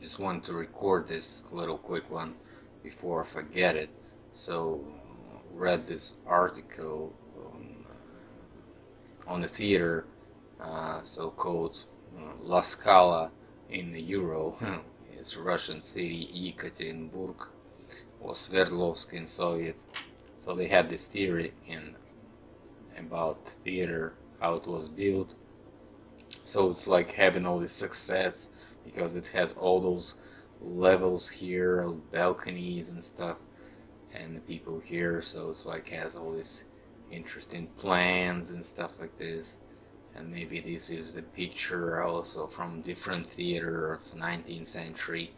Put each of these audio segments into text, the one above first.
just wanted to record this little quick one before I forget it. So read this article on the theater, so-called La Scala in the Euro. It's Russian city Yekaterinburg or Sverdlovsk in Soviet. So they had this theory in about theater, how it was built. So it's like having all this success because it has all those levels here, balconies and stuff, and the people here. So it's like has all these interesting plans and stuff like this. And maybe this is the picture also from different theater of 19th century.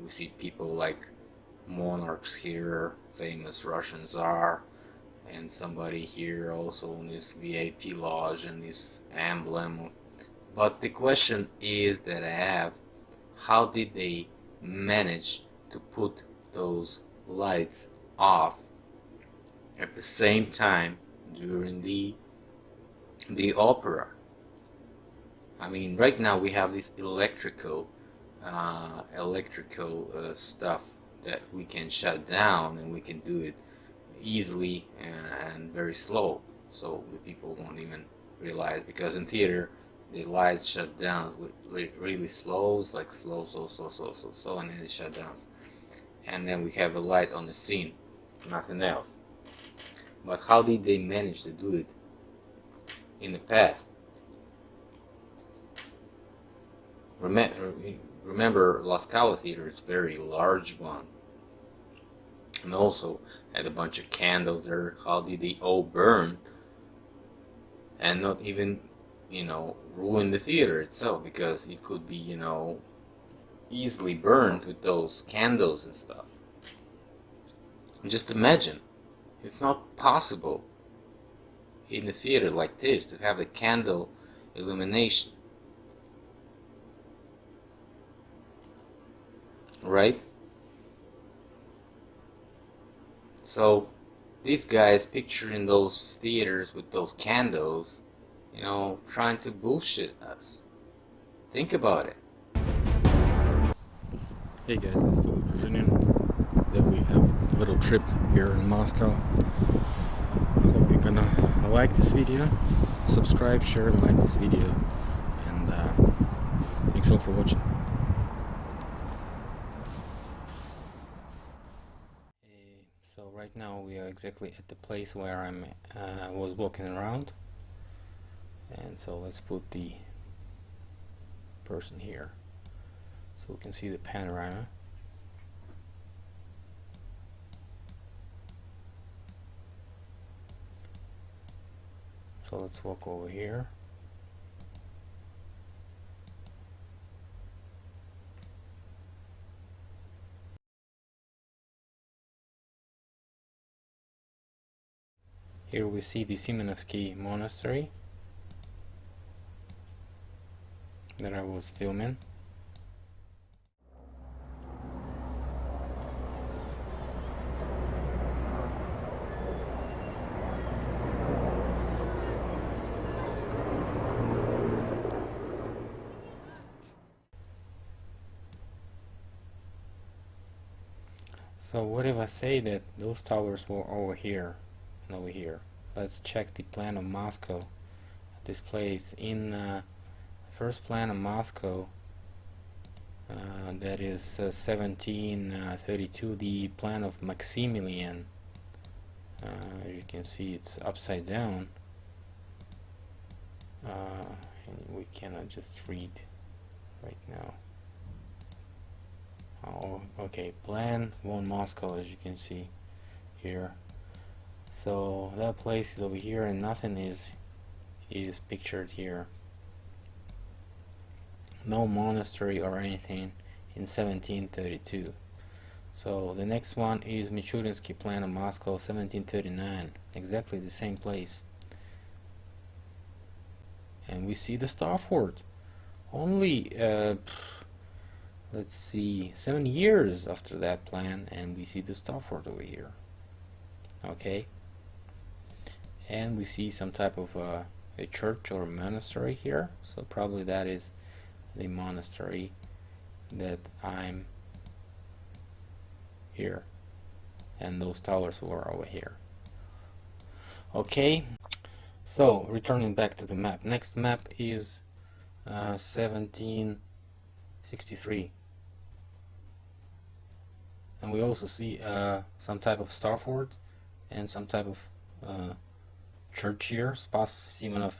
We see people like monarchs here, famous Russian Tsar, and somebody here also in this VIP lodge and this emblem. But the question is that I have, how did they manage to put those lights off at the same time during the opera? I mean, right now we have this electrical stuff that we can shut down, and we can do it easily and very slow, so the people won't even realize, because in theater the lights shut down really slow. It's like slow, and then it shut down, and then we have a light on the scene, nothing else. But how did they manage to do it in the past? Remember, La Scala Theater is a very large one, and also had a bunch of candles there. How did they all burn and not even, ruin the theater itself? Because it could be, easily burned with those candles and stuff. And just imagine, it's not possible in a theater like this to have a candle illumination, right? So these guys picturing those theaters with those candles, trying to bullshit us. Think about it. Hey guys, it's Philip Druzhinin. That we have a little trip here in Moscow. I hope you're gonna like this video, subscribe, share, and like this video, and thanks all for watching. So right now we are exactly at the place where I was walking around, and so let's put the person here so we can see the panorama. So let's walk over here. Here we see the Simenovsky monastery that I was filming. So what if I say that those towers were over here and over here? Let's check the plan of Moscow. This place in first plan of Moscow, that is 1732, the plan of Maximilian. You can see it's upside down, and we cannot just read right now. Oh, okay, plan one Moscow, as you can see here. So that place is over here, and nothing is pictured here. No monastery or anything in 1732. So the next one is Michurinsky plan of Moscow, 1739. Exactly the same place. And we see the Starfort. Only let's see, 7 years after that plan, and we see the Starfort over here. Okay, and we see some type of a church or a monastery here, so probably that is the monastery that I'm here and those towers were over here. Okay, so returning back to the map. Next map is 1763, and we also see some type of Starfort and some type of church here, Spas Simonov,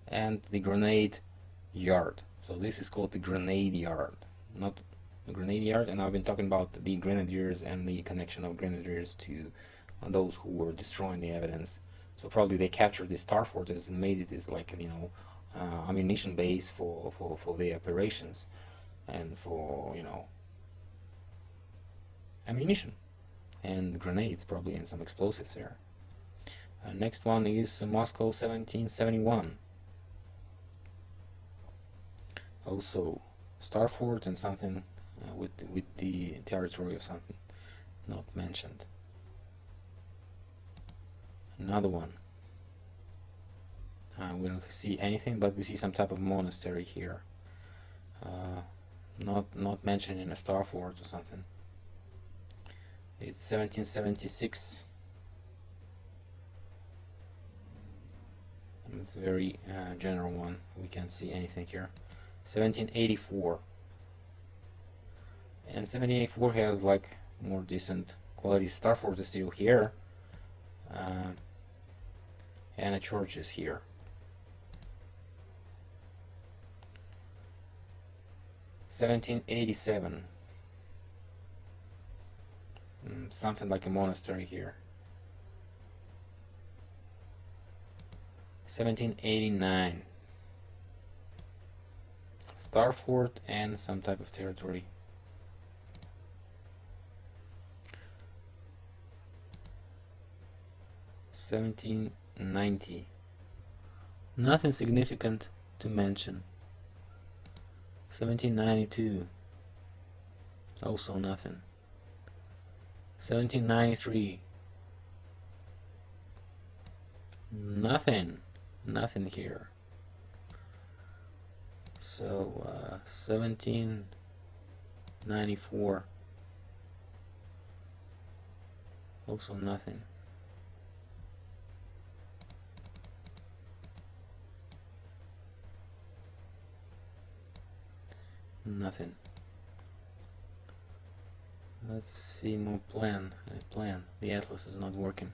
and the grenade yard. So this is called the grenade yard, not the grenade yard, and I've been talking about the grenadiers and the connection of grenadiers to those who were destroying the evidence. So probably they captured this Star Fortress and made it as like, you know, ammunition base for the operations and for, you know, ammunition and grenades probably and some explosives there. Next one is Moscow 1771. Also Starfort and something with the territory of something not mentioned. Another one. We don't see anything, but we see some type of monastery here. Not mentioned in a Starfort or something. It's 1776. And it's a very general one. We can't see anything here. 1784. And 1784 has like more decent quality. Starfort is still here. And a church is here. 1787. Something like a monastery here. 1789. Starfort and some type of territory. 1790. Nothing significant to mention. 1792. Also nothing. 1793. Nothing here. So 1794. Also nothing. Nothing. Let's see more plan. The atlas is not working.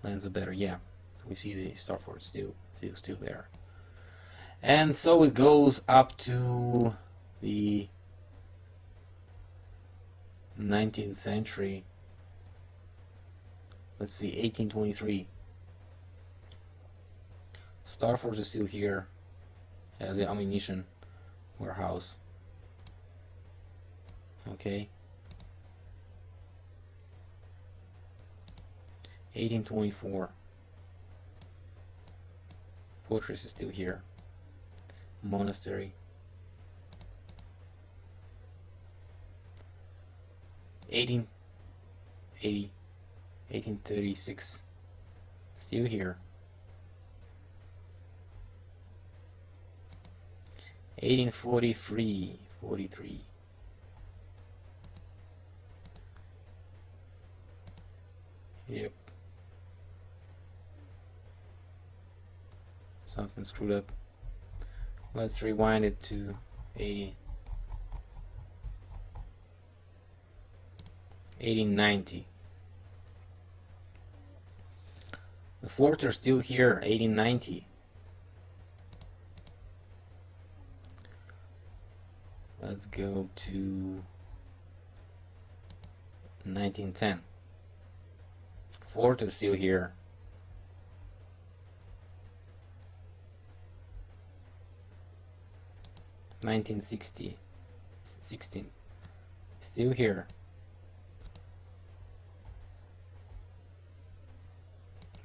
Plans are better. Yeah, we see the Starfort still there. And so it goes up to the 19th century. Let's see, 1823. Starfort is still here as the ammunition warehouse. Okay. 1824. Fortress is still here. Monastery. 1880. 1836. Still here. 1843. 43. Yep. Something screwed up. Let's rewind it to 1890. The forts are still here, 1890. Let's go to 1910. Fort is still here. 1960. 16. Still here.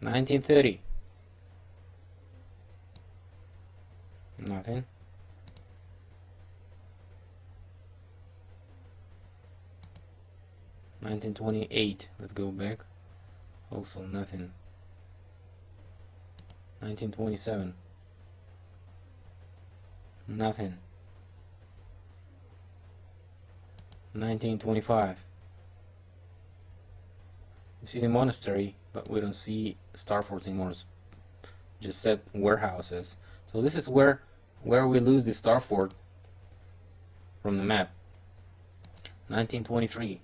1930. Nothing. 1928. Let's go back. Also nothing. 1927. Nothing. 1925. You see the monastery, but we don't see Starfort anymore. It's just said warehouses. So this is where we lose the Starfort from the map. 1923.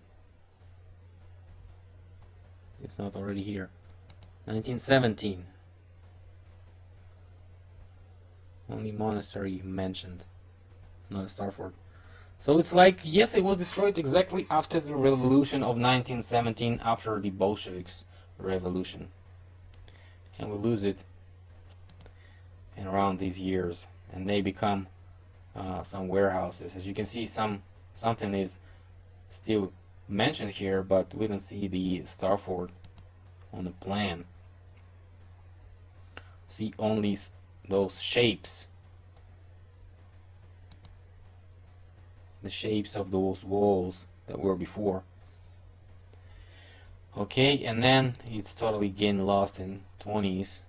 It's not already here. 1917. Only monastery mentioned, not a Starfort. So it's like, yes, it was destroyed exactly after the revolution of 1917, after the Bolsheviks revolution. And we lose it in around these years, and they become some warehouses. As you can see, something is still mentioned here, but we don't see the Starfort on the plan. See only those shapes, the shapes of those walls that were before. Okay, and then it's totally getting lost in 20s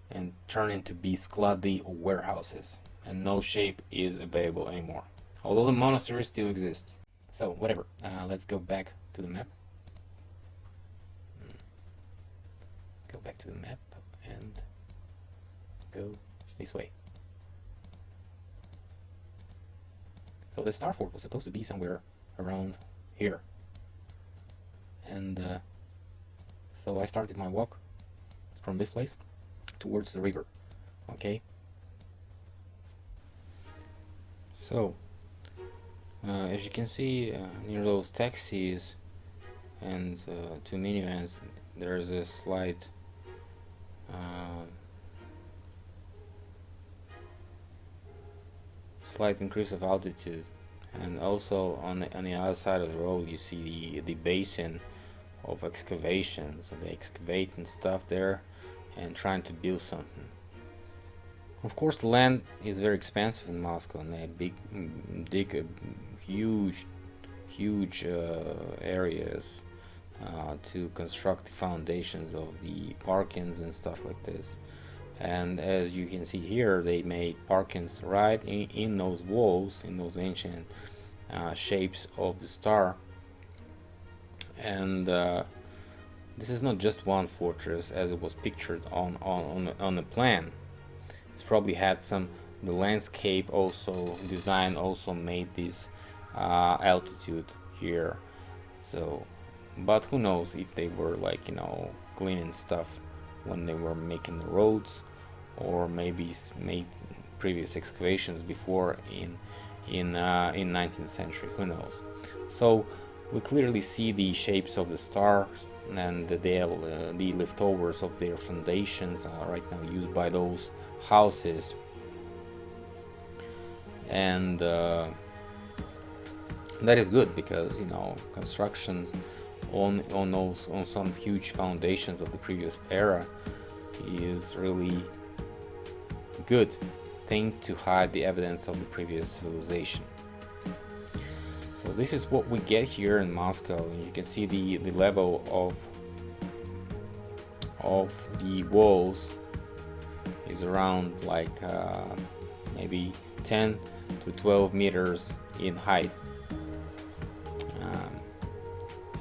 and turn into be sklady warehouses, and no shape is available anymore, although the monastery still exists. So whatever, let's go back to the map. Go back to the map and go this way. So the Starfort was supposed to be somewhere around here, and so I started my walk from this place towards the river. Okay, so as you can see, near those taxis and two minivans, there's a slight increase of altitude, and also on the other side of the road you see the basin of excavation. So they excavate and stuff there and trying to build something. Of course, the land is very expensive in Moscow, and they dig huge areas to construct the foundations of the parkings and stuff like this. And as you can see here, they made parkings right in those walls, in those ancient shapes of the star. And this is not just one fortress as it was pictured on the plan. It's probably had the landscape also design also made this altitude here. So, but who knows if they were like, cleaning stuff when they were making the roads, or maybe made previous excavations before in 19th century. Who knows? So we clearly see the shapes of the stars and the leftovers of their foundations right now used by those houses, and that is good because construction on some huge foundations of the previous era is really good thing to hide the evidence of the previous civilization. So this is what we get here in Moscow, and you can see the level of the walls is around like maybe 10 to 12 meters in height,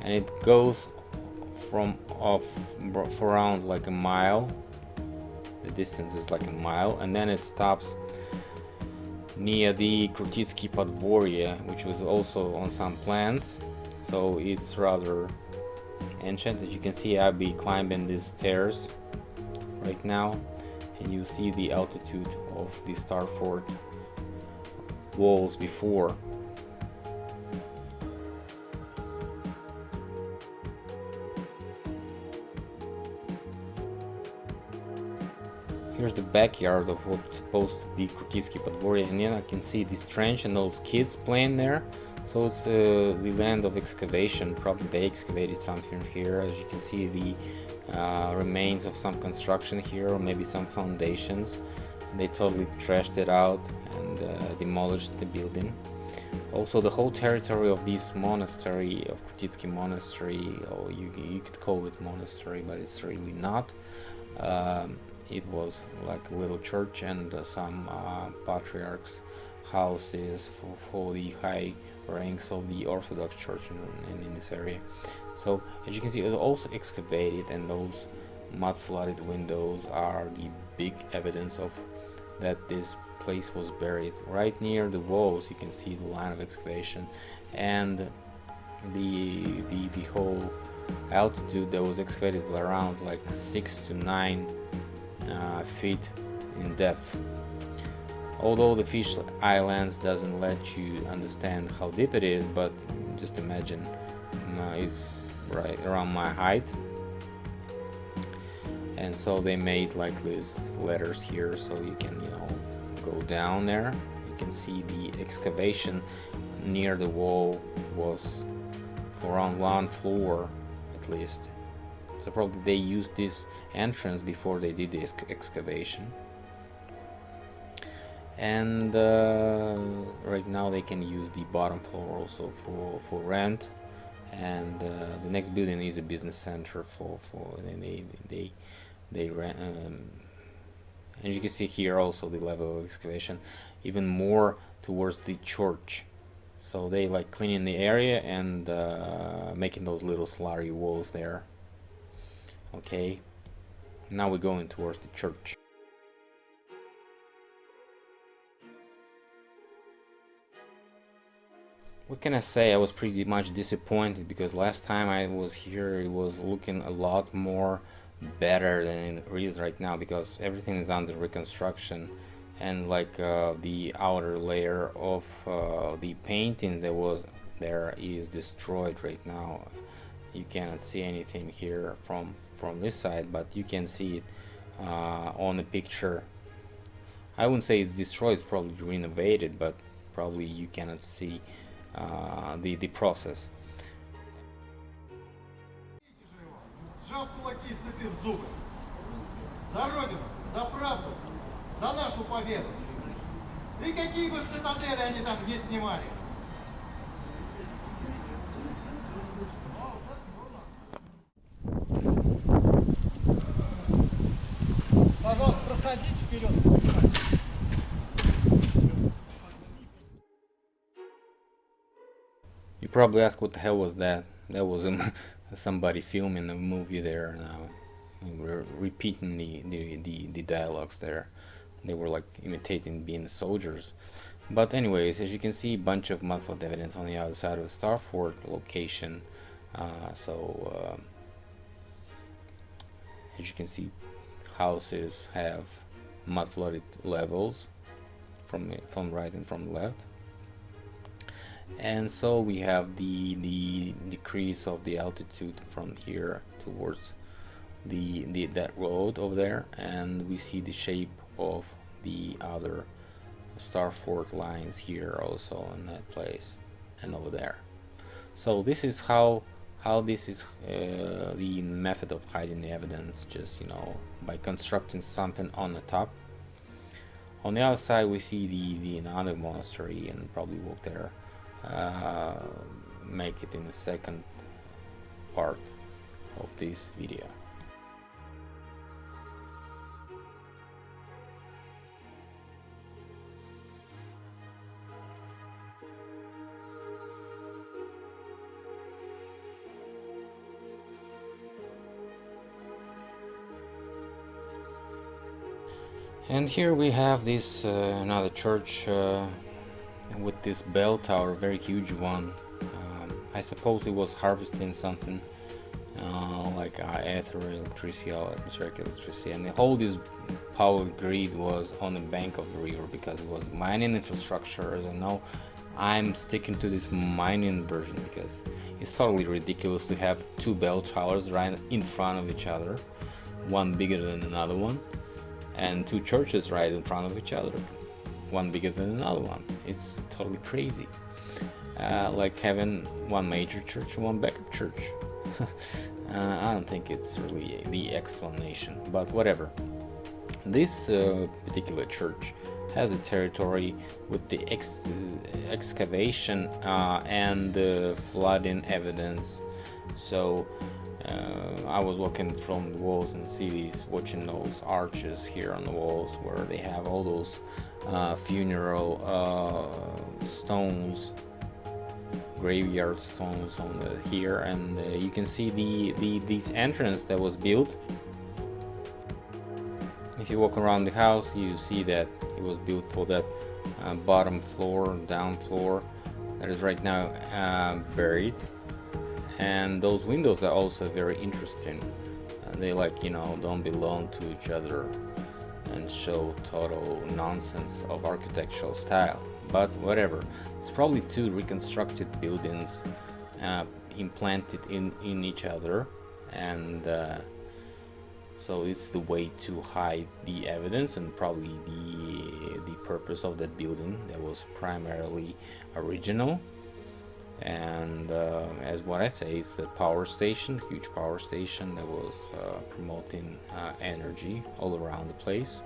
and it goes for around like a mile. The distance is like a mile, and then it stops near the Krutitsky Podvorye, which was also on some plans. So it's rather ancient. As you can see, I'll be climbing these stairs right now, and you see the altitude of the Starfort walls before. Here's the backyard of what's supposed to be Krutitsky Podvorye, and then I can see this trench and those kids playing there. So it's the land of excavation. Probably they excavated something here. As you can see, the remains of some construction here, or maybe some foundations. And they totally trashed it out and demolished the building. Also, the whole territory of this monastery, of Krutitsky Monastery, or you could call it monastery, but it's really not. It was like a little church and some patriarchs' houses for the high ranks of the Orthodox Church in this area. So as you can see, it was also excavated, and those mud flooded windows are the big evidence of that this place was buried. Right near the walls you can see the line of excavation, and the whole altitude that was excavated is around like 6 to 9 feet in depth. Although the fish islands doesn't let you understand how deep it is, but just imagine it's right around my height. And so they made like these letters here, so you can, you know, go down there. You can see the excavation near the wall was for around 1 floor at least. So probably they used this entrance before they did the excavation. And right now they can use the bottom floor also for rent. And the next building is a business center for they rent. And you can see here also the level of excavation, even more towards the church. So they like cleaning the area and making those little slurry walls there. Okay, now we're going towards the church. What can I say? I was pretty much disappointed because last time I was here it was looking a lot more better than it is right now, because everything is under reconstruction, and like the outer layer of the painting that was there is destroyed right now. You cannot see anything here from this side, but you can see it on the picture. I wouldn't say it's destroyed, it's probably renovated, but probably you cannot see the process. Сжав кулаки и сцепив зубы. За Родину, за правду, за нашу победу. И какие бы цитадели они там не снимали. Пожалуйста, проходите вперед. You probably ask what the hell was that? That was somebody filming a movie there now. We're repeating the dialogues there. They were like imitating being the soldiers. But anyways, as you can see, a bunch of mud-flood evidence on the other side of the Starfort location. As you can see, houses have mud-flooded levels from right and from left. And so we have the decrease of the altitude from here towards that road over there, and we see the shape of the other Starfort lines here also in that place and over there. So this is how this is the method of hiding the evidence, just, you know, by constructing something on the top. On the other side we see the another monastery, and probably walk there, make it in the second part of this video. And here we have this another church with this bell tower, very huge one. I suppose it was harvesting something like ether, electricity, or atmospheric electricity, and the whole this power grid was on the bank of the river because it was mining infrastructure. As I know, I'm sticking to this mining version because it's totally ridiculous to have two bell towers right in front of each other, one bigger than another one, and two churches right in front of each other, one bigger than another one. It's totally crazy. Like having one major church and one backup church. I don't think it's really the explanation, but whatever. This particular church has a territory with the excavation and the flooding evidence. So I was walking from the walls and watching those arches here on the walls where they have all those funeral stones graveyard stones on here, and you can see this entrance that was built. If you walk around the house, you see that it was built for that bottom floor, down floor, that is right now buried. And those windows are also very interesting. They don't belong to each other and show total nonsense of architectural style. But whatever, it's probably two reconstructed buildings implanted in each other, and so it's the way to hide the evidence and probably the purpose of that building that was primarily original. And as what I say, it's a power station, huge power station that was promoting energy all around the place.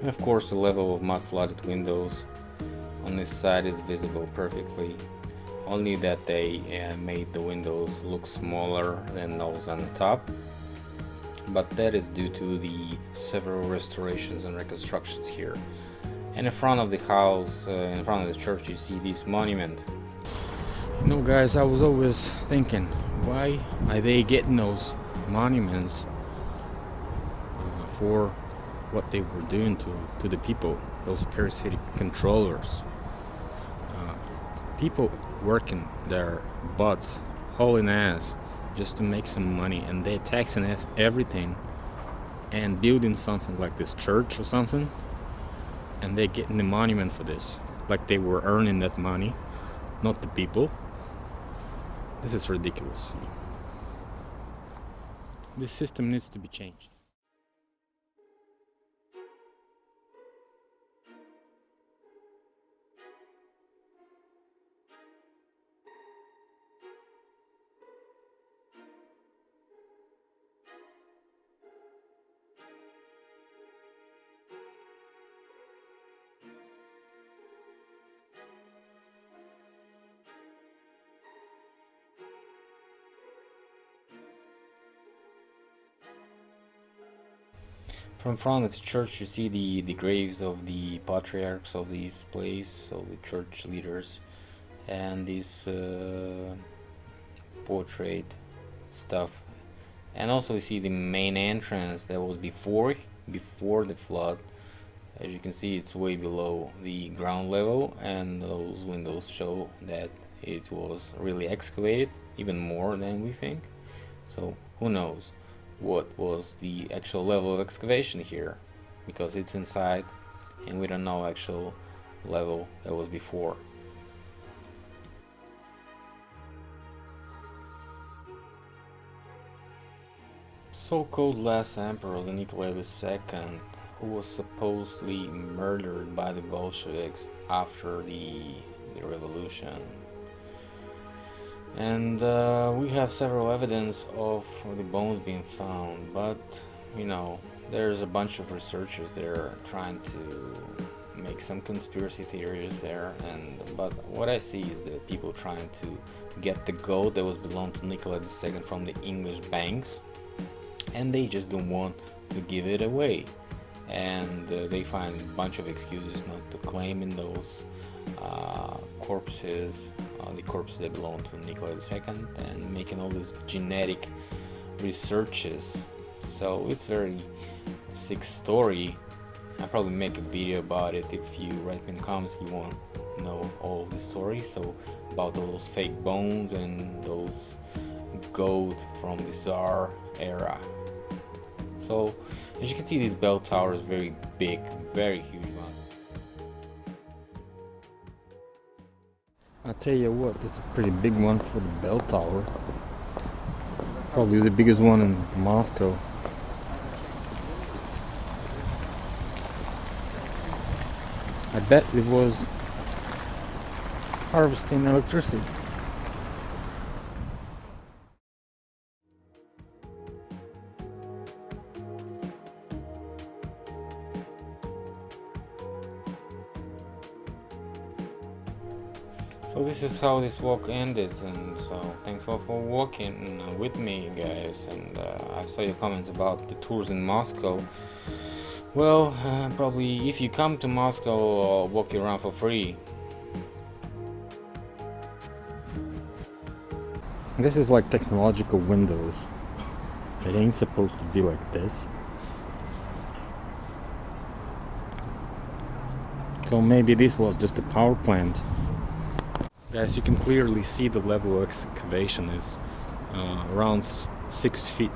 And of course, the level of mud flooded windows on this side is visible perfectly, only that they made the windows look smaller than those on the top, but that is due to the several restorations and reconstructions here. And in front of the house, in front of the church, you see this monument. Guys, I was always thinking, why are they getting those monuments for what they were doing to the people, those parasitic controllers? People working their butts, hauling ass, just to make some money, and they're taxing everything and building something like this church or something, and they're getting the monument for this, like they were earning that money, not the people. This is ridiculous. This system needs to be changed. From front of the church, you see the graves of the patriarchs of this place, of the church leaders, and this portrait stuff. And also you see the main entrance that was before the flood. As you can see, it's way below the ground level, and those windows show that it was really excavated, even more than we think. So who knows what was the actual level of excavation here, because it's inside and we don't know actual level that was before. So-called last emperor, Nikolai II, who was supposedly murdered by the Bolsheviks after the revolution. And we have several evidence of the bones being found, but there's a bunch of researchers there trying to make some conspiracy theories there, but what I see is that people trying to get the gold that was belonged to Nikolai II from the English banks, and they just don't want to give it away, and they find a bunch of excuses not to claim in those corpses, the corpses that belong to Nikolai II, and making all these genetic researches. So it's very sick story. I'll probably make a video about it. If you write me in comments you want to know all the story, so about all those fake bones and those gold from the Tsar era. So as you can see, this bell tower is very big, very huge one. I'll tell you what, it's a pretty big one for the bell tower. Probably the biggest one in Moscow. I bet it was harvesting electricity. So this is how this walk ended, and so thanks a lot for walking with me, guys. And I saw your comments about the tours in Moscow. Well, probably if you come to Moscow, I'll walk you around for free. This is like technological windows. It ain't supposed to be like this. So maybe this was just a power plant. Guys, you can clearly see the level of excavation is around 6 feet.